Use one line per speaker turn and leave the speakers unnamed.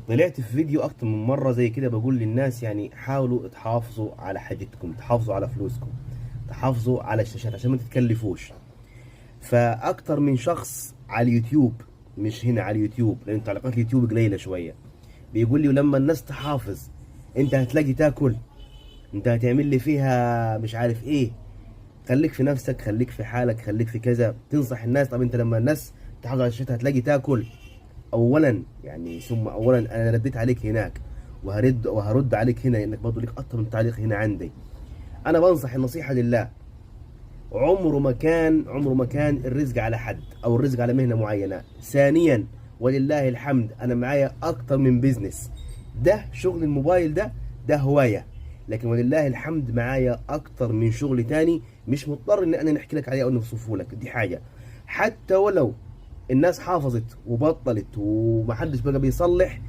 طلعت في فيديو اكتر من مره زي كده بقول للناس يعني حاولوا تحافظوا على حاجتكم، تحافظوا على فلوسكم، تحافظوا على الشاشات عشان ما تتكلفوش. فاكتر من شخص على اليوتيوب، مش هنا على اليوتيوب لان تعليقات اليوتيوب قليله شويه، بيقول لي ولما الناس تحافظ انت هتلاقي تاكل، انت هتعمل لي فيها مش عارف ايه، خليك في نفسك، خليك في حالك، خليك في كذا، تنصح الناس. طب انت لما الناس تحافظ على الشاشات هتلاقي تاكل. اولا يعني ثم اولا انا رديت عليك هناك وهرد عليك هنا لانك برضه ليك اكتر من تعليق هنا عندي. انا بنصح النصيحه لله، عمره ما كان الرزق على حد او الرزق على مهنه معينه. ثانيا ولله الحمد انا معايا اكتر من بيزنس، ده شغل الموبايل ده هوايه، لكن ولله الحمد معايا اكتر من شغل تاني مش مضطر ان انا نحكي لك عليه او نوصفه لك. دي حاجه. حتى ولو الناس حافظت وبطلت ومحدش بقى بيصلح،